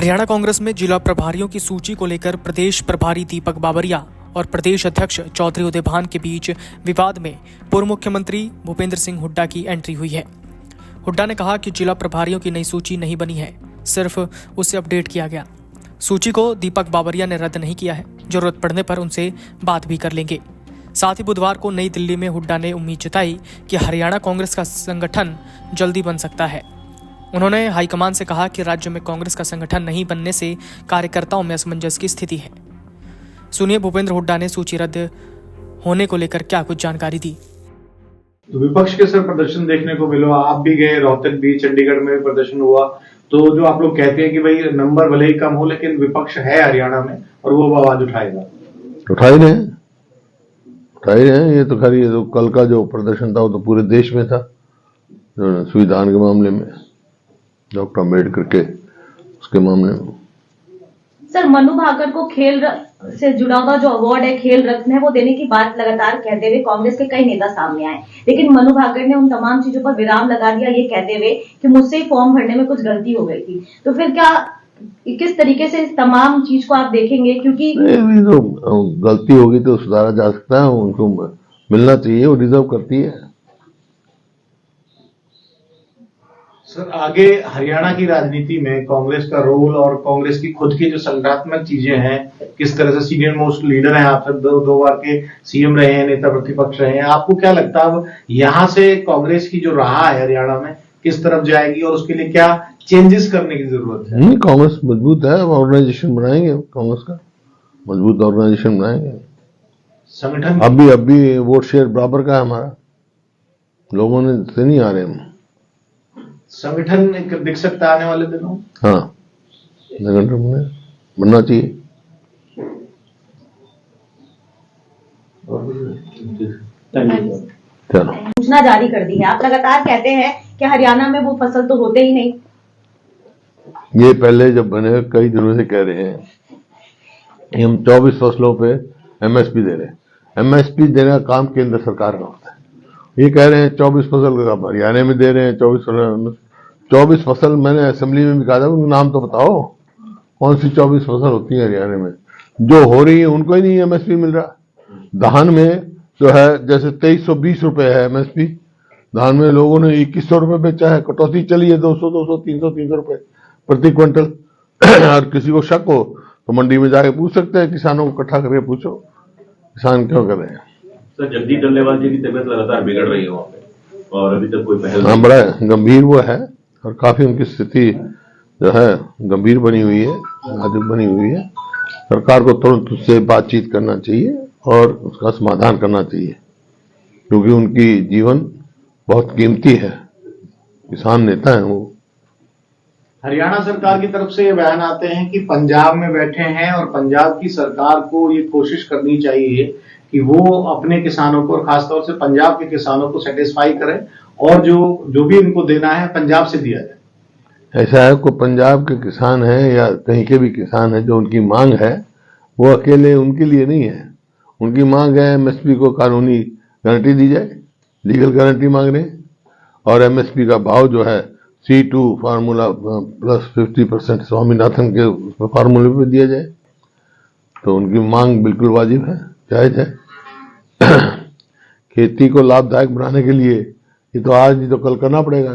हरियाणा कांग्रेस में जिला प्रभारियों की सूची को लेकर प्रदेश प्रभारी दीपक बाबरिया और प्रदेश अध्यक्ष चौधरी उदय भान के बीच विवाद में पूर्व मुख्यमंत्री भूपेंद्र सिंह हुड्डा की एंट्री हुई है। हुड्डा ने कहा कि जिला प्रभारियों की नई सूची नहीं बनी है, सिर्फ उसे अपडेट किया गया। सूची को दीपक बाबरिया ने रद्द नहीं किया है, जरूरत पड़ने पर उनसे बात भी कर लेंगे। साथ ही बुधवार को नई दिल्ली में हुड्डा ने उम्मीद जताई कि हरियाणा कांग्रेस का संगठन जल्दी बन सकता है। उन्होंने हाईकमान से कहा कि राज्य में कांग्रेस का संगठन नहीं बनने से कार्यकर्ताओं में असमंजस की स्थिति है। सुनिए भूपेंद्र हुड्डा ने सूची रद्द होने को लेकर क्या कुछ जानकारी दी। तो विपक्ष के सर प्रदर्शन देखने को मिला, आप भी गए, रोहतक भी, चंडीगढ़ में भी प्रदर्शन हुआ। तो जो आप लोग कहते हैं कि भाई नंबर भले ही कम हो लेकिन विपक्ष है हरियाणा में और वो आवाज उठाएगा, उठा ही रहे हैं। ये तो खैर ये तो कल का जो प्रदर्शन था वो तो पूरे देश में था, जो संविधान के मामले में, डॉक्टर अम्बेडकर के उसके मामले में। सर, मनु भाकर को खेल से जुड़ा हुआ जो अवार्ड है खेल रत्न है वो देने की बात लगातार कहते हुए कांग्रेस के कई नेता सामने आए, लेकिन मनु भाकर ने उन तमाम चीजों पर विराम लगा दिया, ये कहते हुए कि मुझसे ही फॉर्म भरने में कुछ गलती हो गई थी। तो फिर क्या किस तरीके से इस तमाम चीज को आप देखेंगे? क्योंकि तो गलती होगी तो सुधारा जा सकता है, उनको मिलना चाहिए, वो डिजर्व करती है। सर आगे हरियाणा की राजनीति में कांग्रेस का रोल और कांग्रेस की खुद की जो संगठनात्मक चीजें हैं, किस तरह से सीनियर मोस्ट लीडर हैं आप सब, दो बार के सीएम रहे हैं, नेता प्रतिपक्ष रहे हैं, आपको क्या लगता है अब यहाँ से कांग्रेस की जो राह है हरियाणा में किस तरफ जाएगी और उसके लिए क्या चेंजेस करने की जरूरत है? नहीं, कांग्रेस मजबूत है, ऑर्गेनाइजेशन बनाएंगे, कांग्रेस का मजबूत ऑर्गेनाइजेशन बनाएंगे। संगठन अभी वोट शेयर बराबर का है हमारा, लोगों ने से नहीं आ रहे हम। संगठन एक दिख सकता है आने वाले दिनों। हाँ, संगठन बनना चाहिए। चलो, सूचना जारी कर दी है। आप लगातार कहते हैं कि हरियाणा में वो फसल तो होते ही नहीं। ये पहले जब बने कई दिनों से कह रहे हैं कि हम 24 फसलों पे एमएसपी दे रहे हैं। एमएसपी देने का काम केंद्र सरकार का होता है। ये कह रहे हैं 24 फसल का हरियाणा में दे रहे हैं। 24 फसल मैंने असेंबली में भी कहा था, उनका नाम तो बताओ कौन सी 24 फसल होती है हरियाणा में। जो हो रही है उनको ही नहीं एमएसपी मिल रहा। धान में जो है जैसे 2320 रुपए है एमएसपी, धान में लोगों ने 2100 रुपए बेचा है, कटौती चली है 200 300 रुपए प्रति क्विंटल। और किसी को शक हो तो मंडी में जाके पूछ सकते हैं, किसानों को इकट्ठा करके पूछो किसान क्यों कर रहे हैं। सर, जगदीप डल्लेवाल जी की तबीयत लगातार बिगड़ रही है वहाँ पे और अभी तक कोई पहल हाँ, बड़ा गंभीर वो है और काफी उनकी स्थिति जो है गंभीर बनी हुई है, नाजुक बनी हुई है। सरकार को तुरंत उससे बातचीत करना चाहिए और उसका समाधान करना चाहिए, क्योंकि उनकी जीवन बहुत कीमती है, किसान नेता है वो। हरियाणा सरकार की तरफ से ये बयान आते हैं कि पंजाब में बैठे हैं और पंजाब की सरकार को ये कोशिश करनी चाहिए कि वो अपने किसानों को और खासतौर से पंजाब के किसानों को सेटिस्फाई करें और जो भी इनको देना है पंजाब से दिया जाए। ऐसा है, कोई पंजाब के किसान है या कहीं के भी किसान है, जो उनकी मांग है वो अकेले उनके लिए नहीं है। उनकी मांग है एमएसपी को कानूनी गारंटी दी जाए, लीगल गारंटी मांग रहे हैं, और एमएसपी का भाव जो है C2 फार्मूला प्लस 50% स्वामीनाथन के फार्मूले पे दिया जाए। तो उनकी मांग बिल्कुल वाजिब है, जायज है। खेती को लाभदायक बनाने के लिए ये तो आज नहीं तो कल करना पड़ेगा।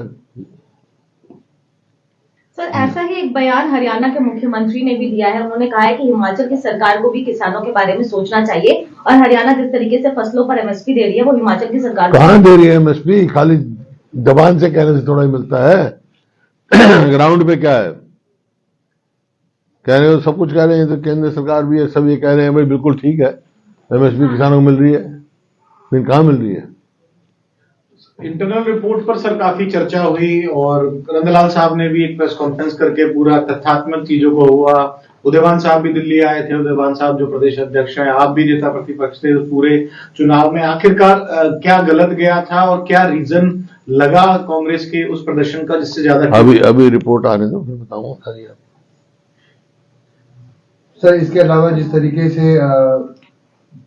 सर, ऐसा ही एक बयान हरियाणा के मुख्यमंत्री ने भी दिया है। उन्होंने कहा है कि हिमाचल की सरकार को भी किसानों के बारे में सोचना चाहिए और हरियाणा जिस तरीके से फसलों पर एमएसपी दे रही है वो हिमाचल की सरकार कहाँ दे रही है एमएसपी? खाली जबान से कहने से थोड़ा ही मिलता है। ग्राउंड पे क्या है? कह रहे हो सब कुछ कह रहे हैं, तो केंद्र सरकार भी है, सब ये कह रहे हैं भाई बिल्कुल ठीक है, एमएसपी किसानों को मिल रही है, लेकिन कहाँ मिल रही है? इंटरनल रिपोर्ट पर सर काफी चर्चा हुई और नंदलाल साहब ने भी एक प्रेस कॉन्फ्रेंस करके पूरा तथ्यात्मक चीजों को हुआ। उदयभान साहब भी दिल्ली आए थे, उदयभान साहब जो प्रदेश अध्यक्ष हैं, आप भी नेता प्रतिपक्ष थे पूरे चुनाव में। आखिरकार क्या गलत गया था और क्या रीजन लगा कांग्रेस के उस प्रदर्शन का जिससे ज्यादा? अभी रिपोर्ट आने दो, फिर बताऊंगा सारी आप। सर, इसके अलावा जिस तरीके से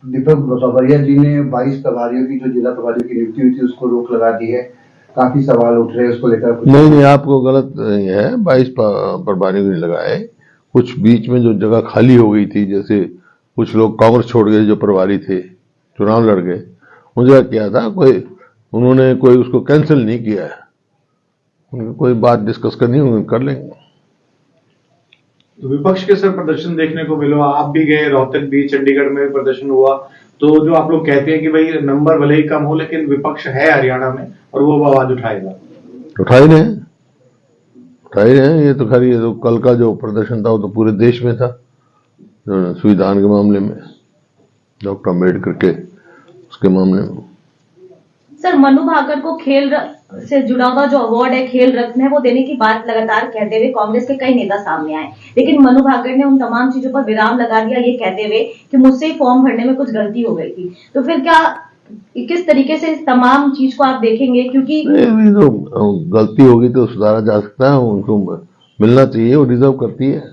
दीपक बाबरिया जी ने 22 प्रभारियों की जो जिला प्रभारियों की नियुक्ति हुई थी उसको रोक लगा दी है, काफी सवाल उठ रहे हैं उसको लेकर। नहीं, आपको गलत है, 22 प्रभारियों को नहीं लगाए, कुछ बीच में जो जगह खाली हो गई थी, जैसे कुछ लोग कांग्रेस छोड़ गए जो प्रभारी थे, चुनाव लड़ गए, उन जगह किया था, उन्होंने कोई उसको कैंसिल नहीं किया है। उनको कोई बात डिस्कस करनी है कर लेंगे। तो विपक्ष के सर प्रदर्शन देखने को मिला, आप भी गए, रोहतक भी, चंडीगढ़ में भी प्रदर्शन हुआ, तो जो आप लोग कहते हैं कि भाई नंबर भले ही कम हो लेकिन विपक्ष है हरियाणा में और वो आवाज उठाएगा, उठा ही रहे हैं। ये तो खैर, ये तो कल का जो प्रदर्शन था वो तो पूरे देश में था, संविधान के मामले में, डॉक्टर अम्बेडकर के उसके मामले में। सर, मनु भाकर को खेल से जुड़ा हुआ जो अवार्ड है खेल रत्न है वो देने की बात लगातार कहते हुए कांग्रेस के कई नेता सामने आए, लेकिन मनु भाकर ने उन तमाम चीजों पर विराम लगा दिया, ये कहते हुए कि मुझसे ही फॉर्म भरने में कुछ गलती हो गई थी। तो फिर क्या किस तरीके से इस तमाम चीज को आप देखेंगे, क्योंकि तो गलती होगी तो सुधारा जा सकता है, उनको मिलना चाहिए, वो डिजर्व करती है।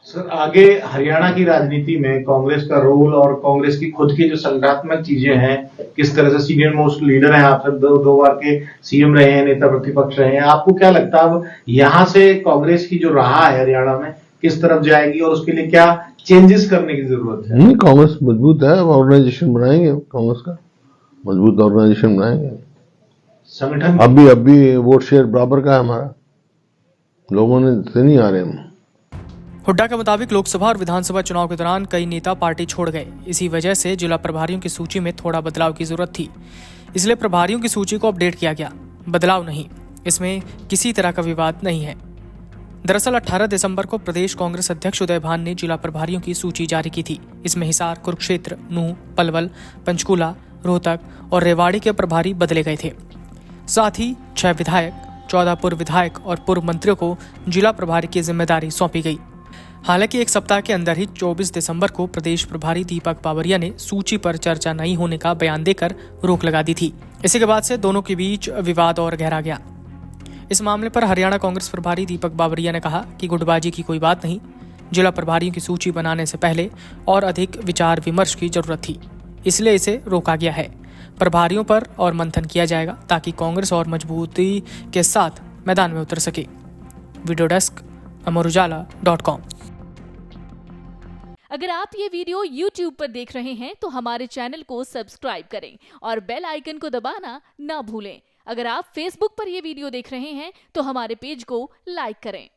सर आगे हरियाणा की राजनीति में कांग्रेस का रोल और कांग्रेस की खुद की जो संगठनात्मक चीजें हैं, किस तरह से सीनियर मोस्ट लीडर हैं आप सब, दो बार के सीएम रहे हैं, नेता प्रतिपक्ष रहे हैं, आपको क्या लगता है अब यहाँ से कांग्रेस की जो राह है हरियाणा में किस तरफ जाएगी और उसके लिए क्या चेंजेस करने की जरूरत है? नहीं, कांग्रेस मजबूत है, ऑर्गेनाइजेशन बनाएंगे, कांग्रेस का मजबूत ऑर्गेनाइजेशन बनाएंगे। संगठन अभी वोट शेयर बराबर का है हमारा, लोगों ने से नहीं आ रहे हम। हुड्डा के मुताबिक लोकसभा और विधानसभा चुनाव के दौरान कई नेता पार्टी छोड़ गए। इसी वजह से जिला प्रभारियों की सूची में थोड़ा बदलाव की जरूरत थी, इसलिए प्रभारियों की सूची को अपडेट किया गया। बदलाव नहीं, इसमें किसी तरह का विवाद नहीं है। दरअसल 18 दिसंबर को प्रदेश कांग्रेस अध्यक्ष उदय भान ने जिला प्रभारियों की सूची जारी की थी। इसमें हिसार, कुरुक्षेत्र, नूंह, पलवल, पंचकूला, रोहतक और रेवाड़ी के प्रभारी बदले गए थे। साथ ही 6 विधायक, 14 पूर्व विधायक और पूर्व मंत्रियों को जिला प्रभारी की जिम्मेदारी सौंपी गई। हालांकि एक सप्ताह के अंदर ही 24 दिसंबर को प्रदेश प्रभारी दीपक बाबरिया ने सूची पर चर्चा नहीं होने का बयान देकर रोक लगा दी थी। इसी के बाद से दोनों के बीच विवाद और गहरा गया। इस मामले पर हरियाणा कांग्रेस प्रभारी दीपक बाबरिया ने कहा कि गुटबाजी की कोई बात नहीं, जिला प्रभारियों की सूची बनाने से पहले और अधिक विचार विमर्श की जरूरत थी, इसलिए इसे रोका गया है। प्रभारियों पर और मंथन किया जाएगा ताकि कांग्रेस और मजबूती के साथ मैदान में उतर सके। Video desk amarujala.com। अगर आप ये वीडियो YouTube पर देख रहे हैं तो हमारे चैनल को सब्सक्राइब करें और बेल आइकन को दबाना ना भूलें। अगर आप Facebook पर ये वीडियो देख रहे हैं तो हमारे पेज को लाइक करें।